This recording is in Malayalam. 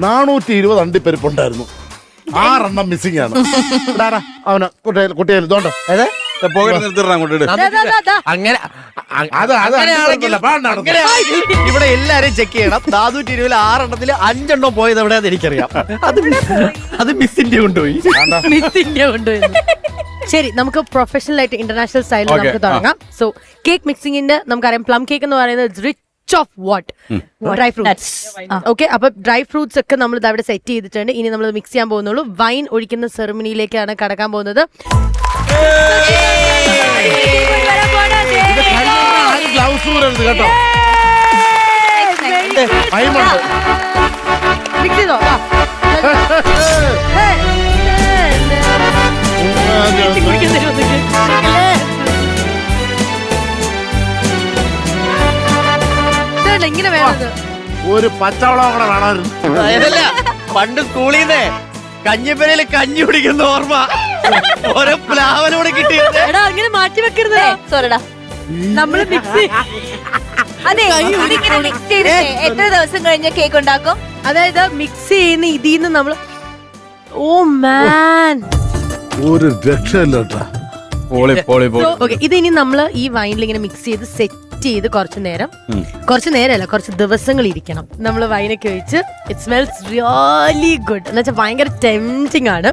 420 അണ്ടിപ്പരിപ്പുണ്ടായിരുന്നു. 6 എണ്ണം മിസ്സിംഗ് ആണ്. അവന് കുട്ടികൾ ഇതോണ്ടോ ഇവിടെ എല്ലാരും ചെക്ക് ചെയ്യണം. 420 6 എണ്ണത്തിൽ 5 എണ്ണം പോയത് എവിടെയാന്ന് എനിക്കറിയാം. അത് മിസ്സിന്റെ കൊണ്ടുപോയി. ശരി, നമുക്ക് പ്രൊഫഷണൽ ആയിട്ട് ഇന്റർനാഷണൽ സ്റ്റൈലിൽ നമുക്ക് തുടങ്ങാം. സോ കേക്ക് മിക്സിംഗിന്റെ നമുക്കറിയാം പ്ലം കേക്ക് എന്ന് പറയുന്നത് rich of what dry fruits. Okay, അപ്പൊ ഡ്രൈ ഫ്രൂട്ട്സ് ഒക്കെ നമ്മൾ അവിടെ സെറ്റ് ചെയ്തിട്ടുണ്ട്. ഇനി നമ്മൾ മിക്സ് ചെയ്യാൻ പോകുന്നുള്ളൂ. വൈൻ ഒഴിക്കുന്ന സെറിമണിയിലേക്കാണ് കടക്കാൻ പോകുന്നത്. കേട്ടോ മിക്സ് ചെയ്തോ. ഇങ്ങനെ വേണത് ഒരു പച്ചവളം കൂടെ വേണമായിരുന്നു. പണ്ട് സ്കൂളിൽ നിന്നേ കഞ്ഞിപ്പരയില് കഞ്ഞി കുടിക്കുന്ന ഓർമ്മ ഓരോ പ്ലാവനോട് കിട്ടിയത്. എടാ അങ്ങനെ മാറ്റി വെക്കരുത്. സോറിടാ, നമ്മള് മിക്സ് അതെ ഇതിങ്ങനെ മിക്സ് ചെയ്തിട്ട് എത്ര ദിവസം കഴിഞ്ഞ കേക്ക് ഉണ്ടാക്കും? അതായത് മിക്സ് ചെയ്യുന്ന ഇതിന്ന് നമ്മള് ഓ മാൻ ഒരു രക്ഷയില്ല കേട്ടാ. ഓക്കെ, ഇത് ഇനി നമ്മള് ഈ വൈനിൽ ഇങ്ങനെ മിക്സ് ചെയ്ത് സെറ്റ് ചെയ്ത് കുറച്ച് നേരമല്ല കുറച്ച് ദിവസങ്ങൾ ഇരിക്കണം. നമ്മൾ വൈനൊക്കെ ഒഴിച്ച് ഇറ്റ് സ്മെൽസ് റിയലി ഗുഡ് എന്ന് വെച്ചാൽ ഭയങ്കര ടെംപ്റ്റിംഗ് ആണ്.